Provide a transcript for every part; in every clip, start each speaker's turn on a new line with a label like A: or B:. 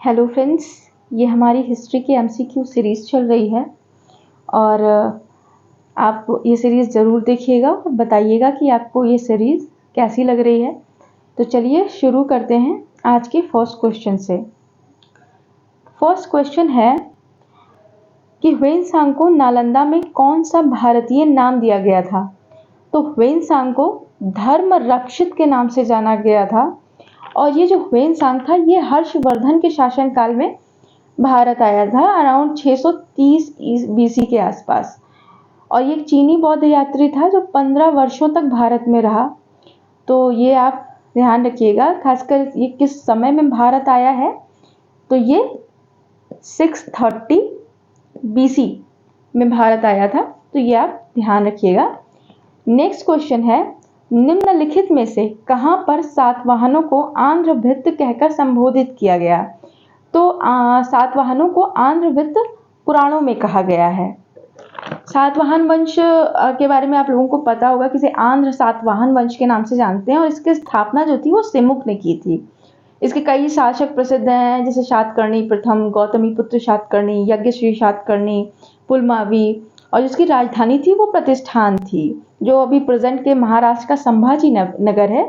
A: Hello friends, ये हमारी history की एमसीक्यू सीरीज़ चल रही है और आप ये सीरीज़ ज़रूर देखिएगा और बताइएगा कि आपको ये सीरीज़ कैसी लग रही है। तो चलिए शुरू करते हैं आज के फर्स्ट क्वेश्चन से। फर्स्ट क्वेश्चन है कि ह्वेनसांग को नालंदा में कौन सा भारतीय नाम दिया गया था? तो ह्वेनसांग को धर्म रक्षित के नाम से जाना गया था और ये जो ह्वेनसांग था ये हर्षवर्धन के शासनकाल में भारत आया था अराउंड 630 बीसी के आसपास। और ये एक चीनी बौद्ध यात्री था जो 15 वर्षों तक भारत में रहा। तो ये आप ध्यान रखिएगा, खासकर ये किस समय में भारत आया है। तो ये 630 बीसी में भारत आया था, तो ये आप ध्यान रखिएगा। नेक्स्ट क्वेश्चन है, निम्नलिखित में से कहां पर सातवाहनों को आंध्रभृत्य कहकर संबोधित किया गया? तो सातवाहनों को आंध्रभृत्य पुराणों में कहा गया है। सातवाहन वंश के बारे में आप लोगों को पता होगा कि इसे आंध्र सातवाहन वंश के नाम से जानते हैं और इसकी स्थापना जो थी वो सिमुक ने की थी। इसके कई शासक प्रसिद्ध हैं, जैसे शातकर्णी प्रथम, गौतमी पुत्र शातकर्णी, यज्ञश्री शातकर्णी, पुलमावी, और जिसकी राजधानी थी वो प्रतिष्ठान थी, जो अभी प्रेजेंट के महाराष्ट्र का संभाजी नगर है,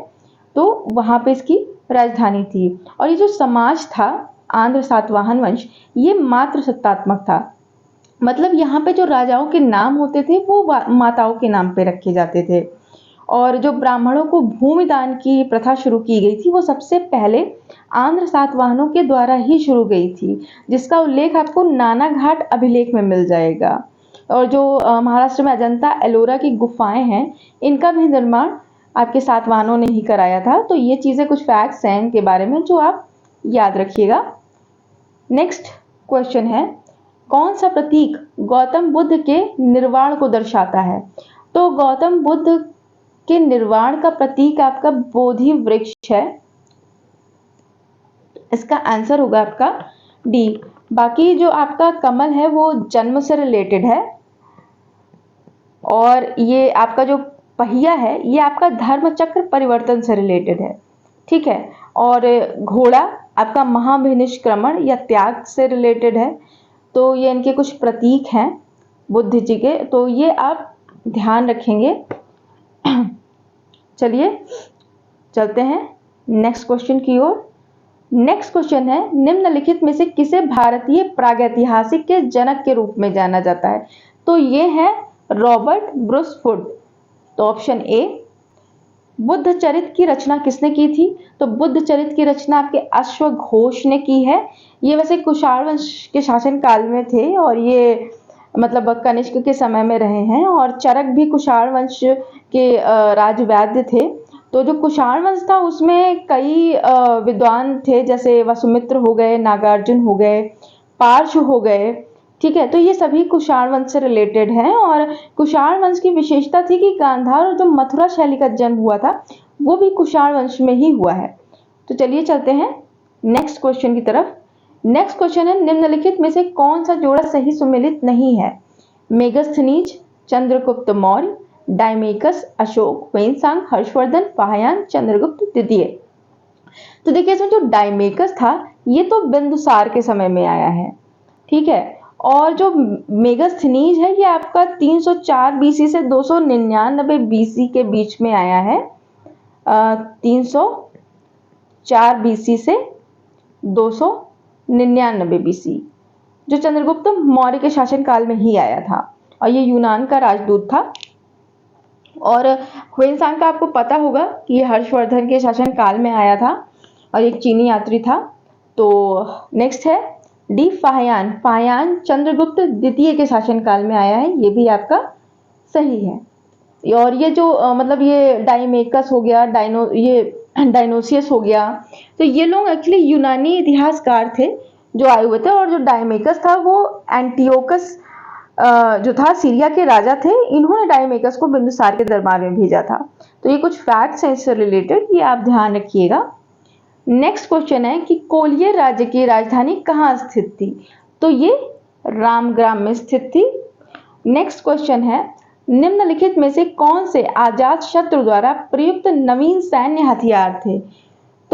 A: तो वहां पे इसकी राजधानी थी। और ये जो समाज था आंध्र सातवाहन वंश, ये मात्र सत्तात्मक था, मतलब यहाँ पे जो राजाओं के नाम होते थे वो माताओं के नाम पे रखे जाते थे। और जो ब्राह्मणों को भूमि दान की प्रथा शुरू की गई थी वो सबसे पहले आंध्र सातवाहनों के द्वारा ही शुरू गई थी, जिसका उल्लेख आपको नाना घाट अभिलेख में मिल जाएगा। और जो महाराष्ट्र में अजंता एलोरा की गुफाएं हैं, इनका भी निर्माण आपके सातवाहनों ने ही कराया था। तो ये चीज़ें कुछ फैक्ट्स हैं इनके बारे में जो आप याद रखिएगा। नेक्स्ट क्वेश्चन है, कौन सा प्रतीक गौतम बुद्ध के निर्वाण को दर्शाता है? तो गौतम बुद्ध के निर्वाण का प्रतीक आपका बोधि वृक्ष है, इसका आंसर होगा आपका डी। बाकी जो आपका कमल है वो जन्म से रिलेटेड है, और ये आपका जो पहिया है ये आपका धर्म चक्र परिवर्तन से रिलेटेड है, ठीक है। और घोड़ा आपका महाभिनिष्क्रमण या त्याग से रिलेटेड है। तो ये इनके कुछ प्रतीक हैं बुद्ध जी के, तो ये आप ध्यान रखेंगे। चलिए चलते हैं नेक्स्ट क्वेश्चन की ओर। नेक्स्ट क्वेश्चन है, निम्नलिखित में से किसे भारतीय प्रागैतिहासिक के जनक के रूप में जाना जाता है? तो ये है रॉबर्ट ब्रूस वुड। तो ऑप्शन ए। बुद्ध चरित की रचना किसने की थी? तो बुद्ध चरित की रचना आपके अश्वघोष ने की है। ये वैसे कुषाण वंश के शासन काल में थे और ये मतलब कनिष्क के समय में रहे हैं, और चरक भी कुषाण वंश के राजवैद्य थे। तो जो कुषाण वंश था उसमें कई विद्वान थे, जैसे वसुमित्र हो गए, नागार्जुन हो गए, पार्श्व हो गए, ठीक है। तो ये सभी कुषाण वंश से रिलेटेड हैं। और कुषाण वंश की विशेषता थी कि गांधार और जो मथुरा शैली का जन्म हुआ था वो भी कुषाण वंश में ही हुआ है। तो चलिए चलते हैं नेक्स्ट क्वेश्चन की तरफ। नेक्स्ट क्वेश्चन है, निम्नलिखित में से कौन सा जोड़ा सही सुमेलित नहीं है? मेगस्थनीज, चंद्रगुप्त मौर्य, डायमेकस, अशोक, ह्वेनसांग, हर्षवर्धन, फाहयान, चंद्रगुप्त द्वितीय। तो देखिए इसमें जो डायमेकस था ये तो बिंदुसार के समय में आया है, ठीक है। और जो मेगस्थनीज है ये आपका 304 बीसी से 299 बीसी के बीच में आया है। 304 बीसी से 299 बीसी, जो चंद्रगुप्त मौर्य के शासनकाल में ही आया था, और ये यूनान का राजदूत था। और ह्वेनसांग का आपको पता होगा कि ये हर्षवर्धन के शासनकाल में आया था और एक चीनी यात्री था। तो नेक्स्ट है डी, फाहयान। फाहयान चंद्रगुप्त द्वितीय के शासनकाल में आया है, ये भी आपका सही है। और ये जो मतलब ये डायमेकस हो गया, डायनोसियस हो गया, तो ये लोग एक्चुअली यूनानी इतिहासकार थे जो आए हुए थे। और जो डायमेकस था वो एंटियोकस जो था सीरिया के राजा थे, इन्होंने डायमेकस को बिंदुसार के दरबार में भेजा था। तो ये कुछ फैक्ट्स हैं इससे रिलेटेड, ये आप ध्यान रखिएगा। नेक्स्ट क्वेश्चन है कि कोलियर राज्य की राजधानी कहाँ स्थित थी? तो ये रामग्राम में स्थित थी। नेक्स्ट क्वेश्चन है, निम्नलिखित में से कौन से अजात शत्रु द्वारा प्रयुक्त नवीन सैन्य हथियार थे?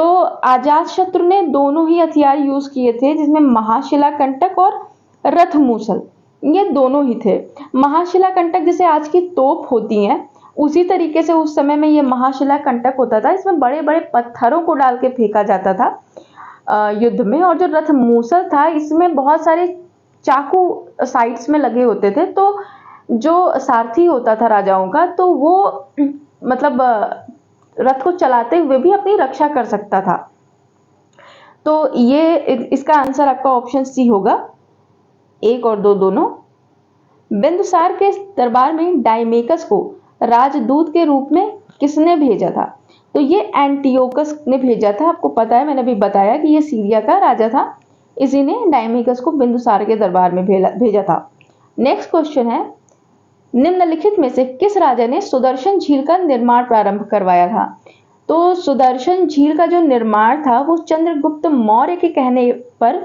A: तो अजातशत्रु ने दोनों ही हथियार यूज किए थे, जिसमें महाशिलाकंटक और रथमूसल, ये दोनों ही थे। महाशिलाकंटक जैसे आज की तोप होती हैं, उसी तरीके से उस समय में ये महाशिलाकंटक होता था। इसमें बड़े बड़े पत्थरों को डाल के फेंका जाता था युद्ध में। और जो रथमूसल था, इसमें बहुत सारे चाकू साइड्स में लगे होते थे, तो जो सारथी होता था राजाओं का, तो वो मतलब रथ को चलाते हुए भी अपनी रक्षा कर सकता था। तो ये इसका आंसर आपका ऑप्शन सी होगा, 1 और 2 दोनों। बिंदुसार के दरबार में डायमेकस को राजदूत के रूप में किसने भेजा था? तो ये एंटियोकस ने भेजा था। आपको पता है, मैंने अभी बताया कि ये सीरिया का राजा था, इसी ने डायमेकस को बिंदुसार के दरबार में भेजा था। नेक्स्ट क्वेश्चन है, निम्नलिखित में से किस राजा ने सुदर्शन झील का निर्माण प्रारंभ करवाया था? तो सुदर्शन झील का जो निर्माण था वो चंद्रगुप्त मौर्य के कहने पर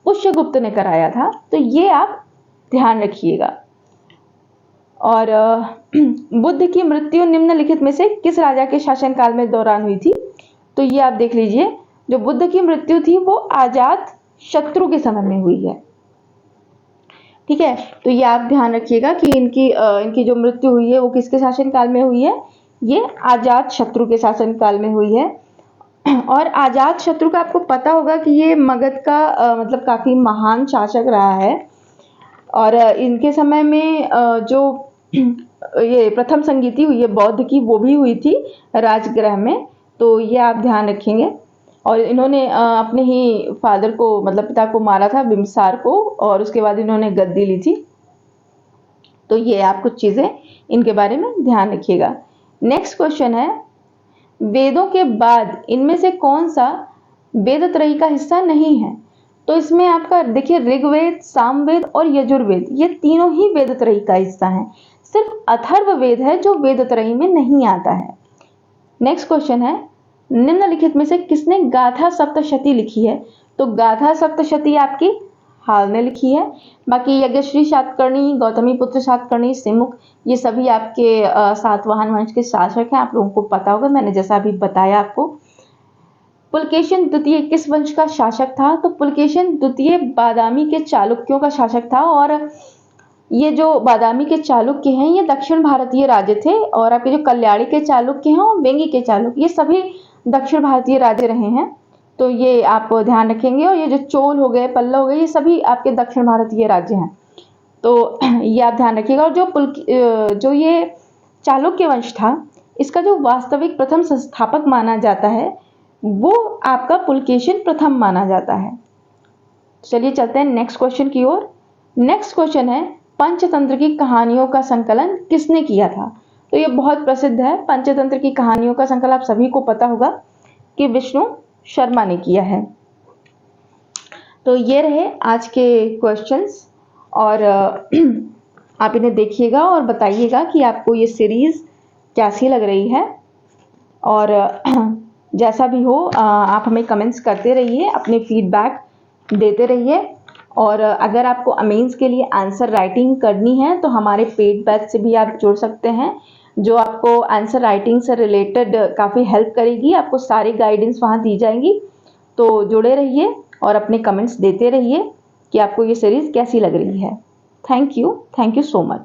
A: पुष्यगुप्त ने कराया था। तो ये आप ध्यान रखिएगा। और बुद्ध की मृत्यु निम्नलिखित में से किस राजा के शासनकाल में दौरान हुई थी? तो ये आप देख लीजिए, जो बुद्ध की मृत्यु थी वो अजात शत्रु के समय में हुई है। ठीक है, तो ये आप ध्यान रखिएगा कि इनकी जो मृत्यु हुई है वो किसके शासनकाल में हुई है? ये अजात शत्रु के शासनकाल में हुई है। और अजात शत्रु का आपको पता होगा कि ये मगध का मतलब काफी महान शासक रहा है। और इनके समय में जो ये प्रथम संगीति हुई है बौद्ध की, वो भी हुई थी राजगृह में। तो ये आप ध्यान रखेंगे। और इन्होंने अपने ही फादर को, मतलब पिता को मारा था, बिम्बिसार को, और उसके बाद इन्होंने गद्दी ली थी। तो ये आप कुछ चीजें इनके बारे में ध्यान रखिएगा। नेक्स्ट क्वेश्चन है, वेदों के बाद इनमें से कौन सा वेदत्रयी का हिस्सा नहीं है? तो इसमें आपका देखिए, ऋग्वेद, सामवेद और यजुर्वेद, ये तीनों ही वेदत्रयी का हिस्सा हैं। सिर्फ अथर्ववेद है जो वेदत्रयी में नहीं आता है। नेक्स्ट क्वेश्चन है, निम्नलिखित में से किसने गाथा सप्तशती लिखी है? तो गाथा सप्तशती आपकी हाल ने लिखी है। बाकी यज्ञश्री सातकर्णी, गौतमीपुत्र सातकर्णी, सिमुक, ये सभी आपके सातवाहन वंश के शासक हैं। आप लोगों को पता होगा, मैंने जैसा अभी बताया आपको। पुलकेशिन द्वितीय किस वंश का शासक था? तो पुलकेशिन द्वितीय बादामी के चालुक्यों का शासक था। और ये जो बादामी के चालुक्य हैं, ये दक्षिण भारतीय राज्य थे। और आपके जो कल्याणी के चालुक्य हैं और वेंगी के चालुक्य, ये सभी दक्षिण भारतीय राज्य रहे हैं। तो ये आप ध्यान रखेंगे। और ये जो चोल हो गए, पल्लव हो गए, ये सभी आपके दक्षिण भारतीय राज्य हैं। तो ये आप ध्यान रखिएगा। और जो ये चालुक्य वंश था, इसका जो वास्तविक प्रथम संस्थापक माना जाता है वो आपका पुलकेशिन प्रथम माना जाता है। चलिए चलते हैं नेक्स्ट क्वेश्चन की ओर। नेक्स्ट क्वेश्चन है, पंचतंत्र की कहानियों का संकलन किसने किया था? तो ये बहुत प्रसिद्ध है। पंचतंत्र की कहानियों का संकलन आप सभी को पता होगा कि विष्णु शर्मा ने किया है। तो ये रहे आज के क्वेश्चंस। और आप इन्हें देखिएगा और बताइएगा कि आपको ये सीरीज कैसी लग रही है। और जैसा भी हो आप हमें कमेंट्स करते रहिए, अपने फीडबैक देते रहिए। और अगर आपको अमेंस के लिए आंसर राइटिंग करनी है तो हमारे पेड बैच से भी आप जुड़ सकते हैं, जो आपको आंसर राइटिंग से रिलेटेड काफ़ी हेल्प करेगी। आपको सारी गाइडेंस वहाँ दी जाएंगी। तो जुड़े रहिए और अपने कमेंट्स देते रहिए कि आपको ये सीरीज़ कैसी लग रही है। Thank you so much.